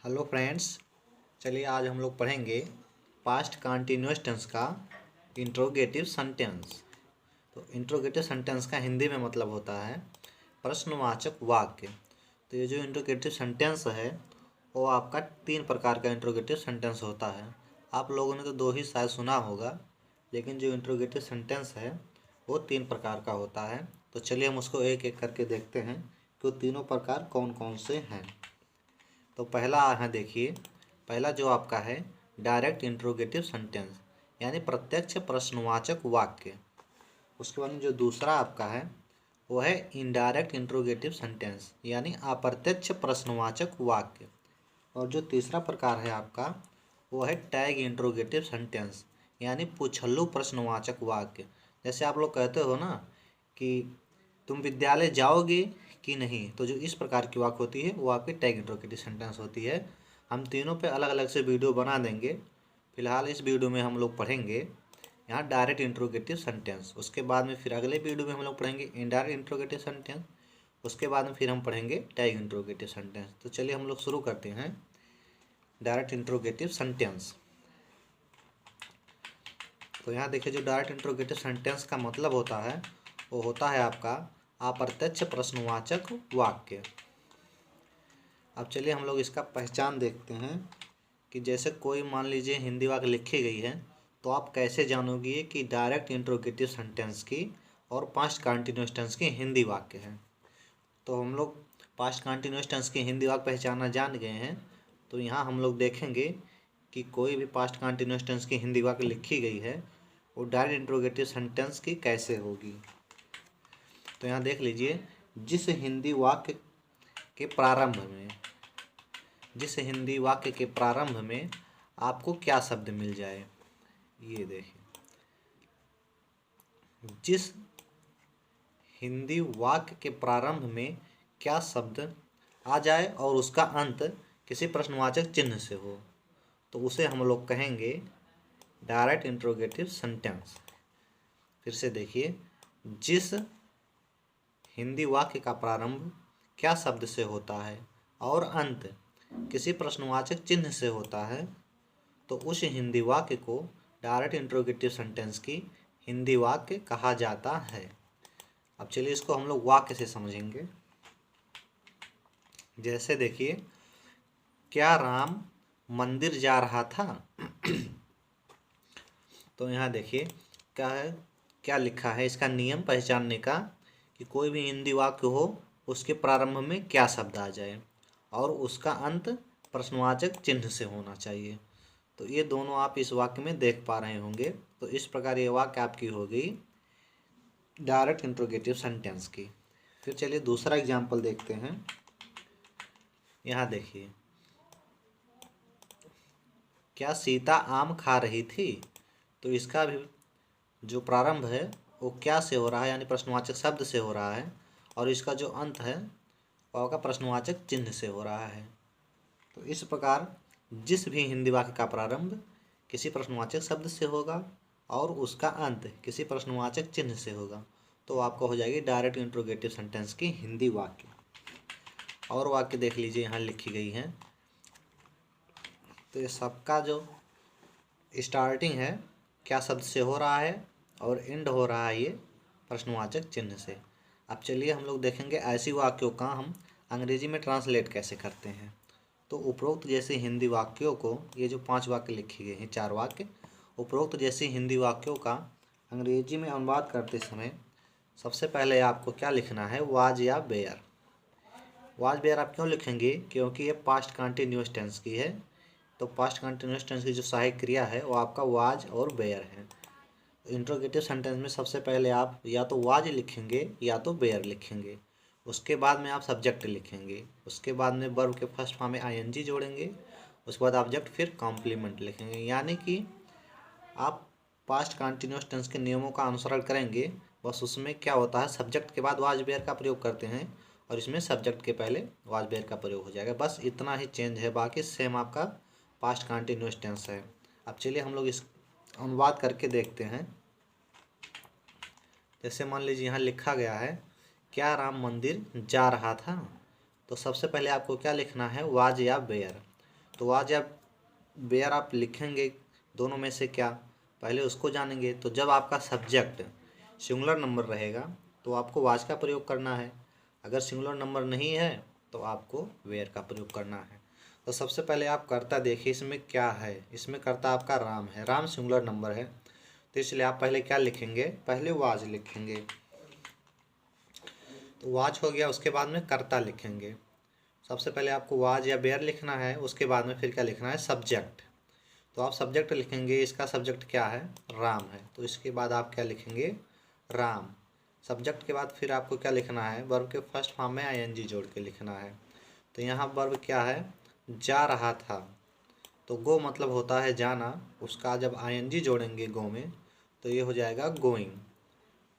Hello friends, चलिए आज हम लोग पढ़ेंगे पास्ट कंटिन्यूअस टेंस का इंट्रोगेटिव सेंटेंस। तो इंट्रोगेटिव सेंटेंस का हिंदी में मतलब होता है प्रश्नवाचक वाक्य। तो ये जो इंट्रोगेटिव सेंटेंस है वो आपका 3 प्रकार का इंट्रोगेटिव सेंटेंस होता है। आप लोगों ने तो 2 ही शायद सुना होगा, लेकिन जो इंट्रोगेटिव सेंटेंस है वो 3 प्रकार का होता है। तो चलिए हम उसको एक एक करके देखते हैं कि वो तीनों प्रकार कौन कौन से हैं। तो पहला है, देखिए, पहला जो आपका है डायरेक्ट इंट्रोगेटिव सेंटेंस, यानी प्रत्यक्ष प्रश्नवाचक वाक्य। उसके बाद में जो दूसरा आपका है वो है इनडायरेक्ट इंट्रोगेटिव सेंटेंस, यानी अप्रत्यक्ष प्रश्नवाचक वाक्य। और जो तीसरा प्रकार है आपका वो है टैग इंट्रोगेटिव सेंटेंस, यानी पूछल्लू प्रश्नवाचक वाक्य। जैसे आप लोग कहते हो ना कि तुम विद्यालय जाओगे कि नहीं, तो जो इस प्रकार की वाक्य होती है वो आपकी टैग इंट्रोगेटिव सेंटेंस होती है। हम तीनों पे अलग अलग से वीडियो बना देंगे। फिलहाल इस वीडियो में हम लोग पढ़ेंगे यहाँ डायरेक्ट इंट्रोगेटिव सेंटेंस। उसके बाद में फिर अगले वीडियो में हम लोग पढ़ेंगे इनडायरेक्ट इंट्रोगेटिव सेंटेंस। उसके बाद में फिर हम पढ़ेंगे टैग इंट्रोगेटिव सेंटेंस। तो चलिए हम लोग शुरू करते हैं डायरेक्ट इंट्रोगेटिव सेंटेंस। तो यहाँ देखिए, जो डायरेक्ट इंट्रोगेटिव सेंटेंस का मतलब होता है वो होता है आपका अप्रत्यक्ष प्रश्नवाचक वाक्य। अब चलिए हम लोग इसका पहचान देखते हैं कि जैसे कोई मान लीजिए हिंदी वाक्य लिखी गई है, तो आप कैसे जानोगे कि डायरेक्ट इंट्रोगेटिव सेंटेंस की और पास्ट कंटिन्यूअस टेंस की हिंदी वाक्य है। तो हम लोग पास्ट कंटिन्यूअस टेंस की हिंदी वाक्य पहचानना जान गए हैं। तो यहाँ हम लोग देखेंगे कि कोई भी पास्ट कंटिन्यूअस टेंस की हिंदी वाक्य लिखी गई है वो डायरेक्ट इंट्रोगेटिव सेंटेंस की कैसे होगी। तो यहाँ देख लीजिए, जिस हिंदी वाक्य के प्रारंभ में आपको क्या शब्द मिल जाए। ये देखिए, जिस हिंदी वाक्य के प्रारंभ में क्या शब्द आ जाए और उसका अंत किसी प्रश्नवाचक चिन्ह से हो, तो उसे हम लोग कहेंगे डायरेक्ट इंट्रोगेटिव सेंटेंस। फिर से देखिए, जिस हिंदी वाक्य का प्रारंभ क्या शब्द से होता है और अंत किसी प्रश्नवाचक चिन्ह से होता है, तो उस हिंदी वाक्य को डायरेक्ट इंट्रोगेटिव सेंटेंस की हिंदी वाक्य कहा जाता है। अब चलिए इसको हम लोग वाक्य से समझेंगे। जैसे देखिए, क्या राम मंदिर जा रहा था। तो यहाँ देखिए क्या है, क्या लिखा है, इसका नियम पहचानने का कि कोई भी हिंदी वाक्य हो उसके प्रारंभ में क्या शब्द आ जाए और उसका अंत प्रश्नवाचक चिन्ह से होना चाहिए। तो ये दोनों आप इस वाक्य में देख पा रहे होंगे। तो इस प्रकार ये वाक्य आपकी हो गई डायरेक्ट इंट्रोगेटिव सेंटेंस की। फिर चलिए दूसरा एग्जाम्पल देखते हैं। यहाँ देखिए, क्या सीता आम खा रही थी। तो इसका भी जो प्रारंभ है वो क्या से हो रहा है, यानी प्रश्नवाचक शब्द से हो रहा है, और इसका जो अंत है वो का प्रश्नवाचक चिन्ह से हो रहा है। तो इस प्रकार जिस भी हिंदी वाक्य का प्रारंभ किसी प्रश्नवाचक शब्द से होगा और उसका अंत किसी प्रश्नवाचक चिन्ह से होगा, तो आपको हो जाएगी डायरेक्ट इंट्रोगेटिव सेंटेंस की हिंदी वाक्य। और वाक्य देख लीजिए यहाँ लिखी गई हैं। तो ये सबका जो स्टार्टिंग है क्या शब्द से हो रहा है और एंड हो रहा है ये प्रश्नवाचक चिन्ह से। अब चलिए हम लोग देखेंगे ऐसी वाक्यों का हम अंग्रेजी में ट्रांसलेट कैसे करते हैं। तो उपरोक्त जैसे हिंदी वाक्यों को, ये जो 5 वाक्य लिखे गए हैं, 4 वाक्य, उपरोक्त जैसी हिंदी वाक्यों का अंग्रेजी में अनुवाद करते समय सबसे पहले आपको क्या लिखना है, वाज या बेयर। वाज बेयर आप क्यों लिखेंगे, क्योंकि ये पास्ट कंटिन्यूअस टेंस की है। तो पास्ट कंटिन्यूअस टेंस की जो सहायक क्रिया है वो आपका वाज और बेयर है। इंट्रोगेटिव सेंटेंस में सबसे पहले आप या तो वाज लिखेंगे या तो बेयर लिखेंगे। उसके बाद में आप सब्जेक्ट लिखेंगे। उसके बाद में वर्ब के फर्स्ट फॉर्म में आईएनजी जोड़ेंगे। उसके बाद ऑब्जेक्ट, फिर कॉम्प्लीमेंट लिखेंगे। यानी कि आप पास्ट कंटिन्यूअस टेंस के नियमों का अनुसरण करेंगे। बस उसमें क्या होता है, सब्जेक्ट के बाद वाज बेयर का प्रयोग करते हैं और इसमें सब्जेक्ट के पहले वाज बेयर का प्रयोग हो जाएगा। बस इतना ही चेंज है, बाकी सेम आपका पास्ट कंटिन्यूअस टेंस है। अब चलिए हम लोग इस अनुवाद करके देखते हैं। जैसे मान लीजिए यहाँ लिखा गया है क्या राम मंदिर जा रहा था। तो सबसे पहले आपको क्या लिखना है, वाज या बेयर। तो वाज या वेयर आप लिखेंगे दोनों में से क्या, पहले उसको जानेंगे। तो जब आपका सब्जेक्ट सिंगुलर नंबर रहेगा तो आपको वाज का प्रयोग करना है, अगर सिंगुलर नंबर नहीं है तो आपको वेयर का प्रयोग करना है। तो सबसे पहले आप कर्ता देखिए इसमें क्या है, इसमें कर्ता आपका राम है, राम सिंगुलर नंबर है, तो इसलिए आप पहले क्या लिखेंगे, पहले वाज लिखेंगे। तो वाज हो गया, उसके बाद में कर्ता लिखेंगे। सबसे पहले आपको वाज या वेयर लिखना है, उसके बाद में फिर क्या लिखना है, सब्जेक्ट। तो आप सब्जेक्ट लिखेंगे, इसका सब्जेक्ट क्या है, राम है, तो इसके बाद आप क्या लिखेंगे, राम। सब्जेक्ट के बाद फिर आपको क्या लिखना है, वर्ब के फर्स्ट फॉर्म में आईएनजी जोड़ के लिखना है। तो यहाँ वर्ब क्या है, जा रहा था, तो गो मतलब होता है जाना, उसका जब आईएनजी जोड़ेंगे गो में तो ये हो जाएगा गोइंग।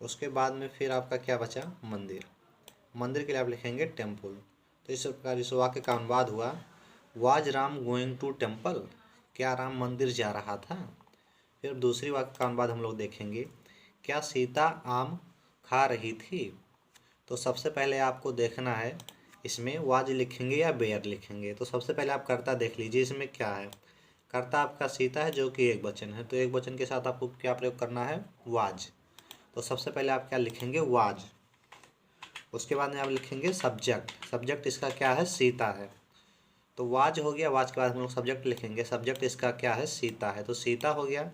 उसके बाद में फिर आपका क्या बचा, मंदिर, मंदिर के लिए आप लिखेंगे टेम्पल। तो इस प्रकार इस वाक्य का अनुवाद हुआ, was Ram going to temple, क्या राम मंदिर जा रहा था। फिर दूसरी वाक्य का अनुवाद हम लोग देखेंगे, क्या सीता आम खा रही थी। तो सबसे पहले आपको देखना है इसमें वाज लिखेंगे या बेयर लिखेंगे। तो सबसे पहले आप कर्ता देख लीजिए, इसमें क्या है, कर्ता आपका सीता है जो कि एक वचन है, तो एक वचन के साथ आपको क्या प्रयोग करना है, वाज। तो सबसे पहले आप क्या लिखेंगे, वाज। उसके बाद में आप लिखेंगे सब्जेक्ट, सब्जेक्ट इसका क्या है, सीता है। तो वाज हो गया, वाज के बाद हम लोग सब्जेक्ट लिखेंगे, सब्जेक्ट इसका क्या है, सीता है, तो सीता हो गया।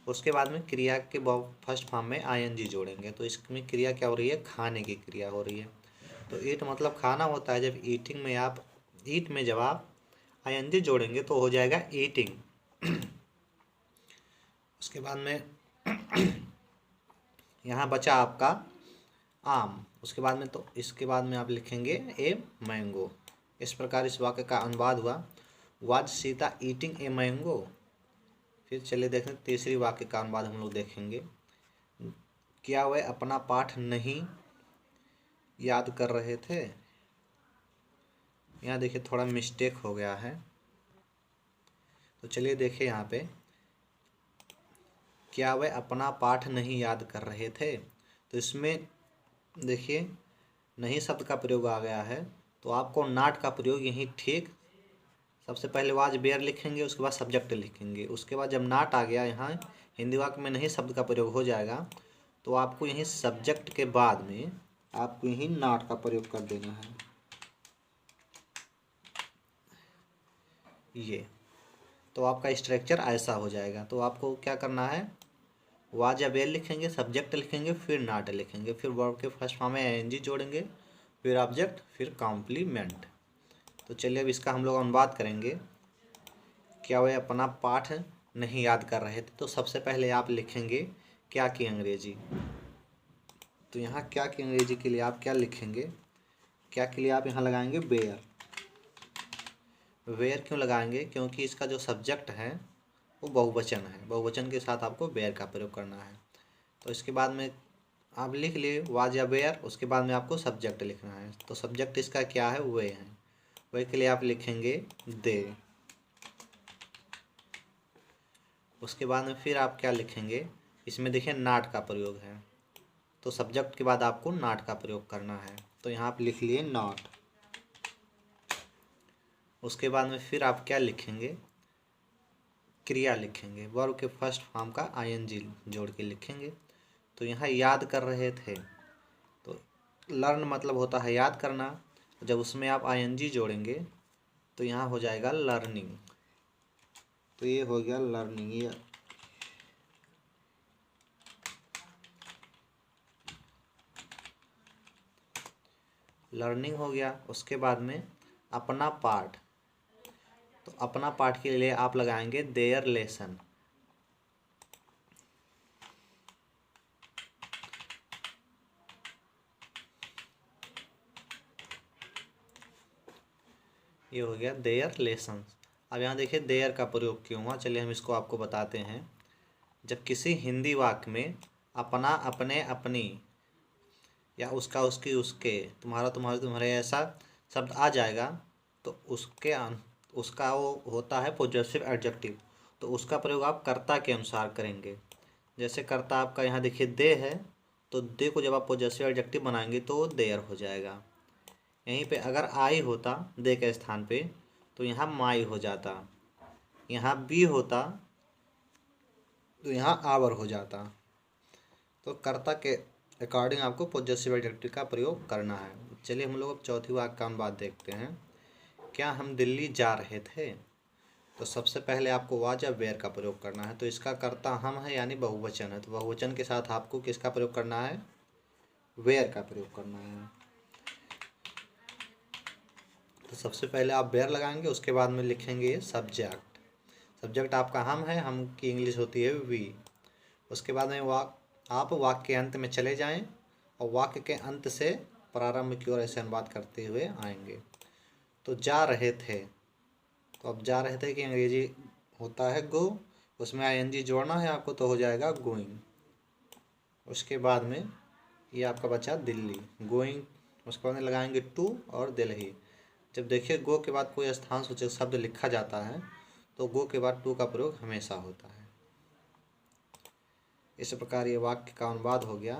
उसके बाद में क्रिया के फर्स्ट फॉर्म में आईएनजी जोड़ेंगे, तो इसमें क्रिया क्या हो रही है, खाने की क्रिया हो रही है। तो ईट मतलब खाना होता है, जब ईटिंग में आप ईट में जब आप आईएनजी जोड़ेंगे तो हो जाएगा ईटिंग। उसके बाद में यहाँ बचा आपका आम, उसके बाद में तो इसके बाद में आप लिखेंगे ए मैंगो। इस प्रकार इस वाक्य का अनुवाद हुआ, was Sita eating a mango. फिर चलिए देखते हैं तीसरी वाक्य का अनुवाद हम लोग देखेंगे, क्या वह अपना पाठ नहीं याद कर रहे थे। यहाँ देखिए थोड़ा मिस्टेक हो गया है, तो चलिए देखिए यहाँ पे, क्या वह अपना पाठ नहीं याद कर रहे थे, तो इसमें देखिए नहीं शब्द का प्रयोग आ गया है, तो आपको नाट का प्रयोग यहीं ठीक, सबसे पहले वाज बेयर लिखेंगे, उसके बाद सब्जेक्ट लिखेंगे, उसके बाद जब नाट आ गया यहाँ हिंदी वाक्य में नहीं शब्द का प्रयोग हो जाएगा, तो आपको यहीं सब्जेक्ट के बाद में आपको यहीं नाट का प्रयोग कर देना है, ये। तो आपका स्ट्रक्चर ऐसा हो जाएगा। तो आपको क्या करना है, वाज या बेयर लिखेंगे, सब्जेक्ट लिखेंगे, फिर नाट लिखेंगे, फिर वर्ब के फर्स्ट फॉर्म में आईएनजी जोड़ेंगे, फिर ऑब्जेक्ट, फिर कॉम्प्लीमेंट। तो चलिए अब इसका हम लोग अनुवाद करेंगे, क्या वे अपना पाठ नहीं याद कर रहे थे। तो सबसे पहले आप लिखेंगे क्या की अंग्रेजी, तो यहाँ क्या की अंग्रेजी के लिए आप क्या लिखेंगे, क्या के लिए आप यहाँ लगाएंगे बेयर। वेयर क्यों लगाएंगे, क्योंकि इसका जो सब्जेक्ट है वो बहुवचन है, बहुवचन के साथ आपको बेयर का प्रयोग करना है। तो इसके बाद में आप लिख लिए वाज या बेयर, उसके बाद में आपको सब्जेक्ट लिखना है। तो सब्जेक्ट इसका क्या है, वे है, वे के लिए आप लिखेंगे दे। उसके बाद में फिर आप क्या लिखेंगे, इसमें देखिए नाट का प्रयोग है, तो सब्जेक्ट के बाद आपको नाट का प्रयोग करना है, तो यहाँ आप लिख लिए नॉट। उसके बाद में फिर आप क्या लिखेंगे, क्रिया लिखेंगे, वर्ब के फर्स्ट फॉर्म का आईएनजी जोड़ के लिखेंगे। तो यहाँ याद कर रहे थे, तो लर्न मतलब होता है याद करना, जब उसमें आप आईएनजी जोड़ेंगे तो यहाँ हो जाएगा लर्निंग। तो ये हो गया लर्निंग, ये लर्निंग हो गया। उसके बाद में अपना पाठ, तो अपना पाठ के लिए आप लगाएंगे देयर लेसन। ये हो गया देयर लेसन। अब यहाँ देखिए देयर का प्रयोग क्यों हुआ, चलिए हम इसको आपको बताते हैं। जब किसी हिंदी वाक्य में अपना, अपने, अपनी या उसका, उसकी, उसके, तुम्हारा, तुम्हारे, तुम्हारे ऐसा शब्द आ जाएगा तो उसका वो होता है पॉजेसिव एडजेक्टिव, तो उसका प्रयोग आप कर्ता के अनुसार करेंगे। जैसे कर्ता आपका यहाँ देखिए दे है, तो दे को जब आप पॉजेसिव एडजेक्टिव बनाएंगे तो देयर हो जाएगा। यहीं पे अगर आई होता दे के स्थान पे तो यहाँ माई हो जाता, यहाँ बी होता तो यहाँ आवर हो जाता। तो कर्ता के अकॉर्डिंग आपको पॉजेसिव एडजेक्टिव का प्रयोग करना है। चलिए हम लोग अब चौथी वाक्य का अनुवाद देखते हैं। क्या हम दिल्ली जा रहे थे? तो सबसे पहले आपको वाज या वेयर का प्रयोग करना है। तो इसका कर्ता हम है यानी बहुवचन है, तो बहुवचन के साथ आपको किसका प्रयोग करना है? वेयर का प्रयोग करना है। तो सबसे पहले आप वेयर लगाएंगे, उसके बाद में लिखेंगे सब्जेक्ट। सब्जेक्ट आपका हम की इंग्लिश होती है वी। उसके बाद में आप वाक्य के अंत में चले जाएं और वाक्य के अंत से प्रारंभ की ओर ऐसे अनुवाद करते हुए आएंगे। तो जा रहे थे, तो अब जा रहे थे कि अंग्रेजी होता है गो, उसमें आईएनजी जोड़ना है आपको, तो हो जाएगा गोइंग। उसके बाद में ये आपका बचा दिल्ली, गोइंग। उसके बाद में लगाएंगे टू और दिल्ली। जब देखिए गो के बाद कोई स्थान सूचक शब्द लिखा जाता है तो गो के बाद टू का प्रयोग हमेशा होता है। इस प्रकार ये वाक्य का अनुवाद हो गया,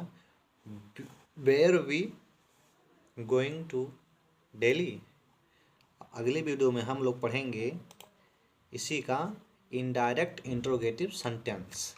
where we going to Delhi. अगली वीडियो में हम लोग पढ़ेंगे इसी का इनडायरेक्ट इंट्रोगेटिव सेंटेंस।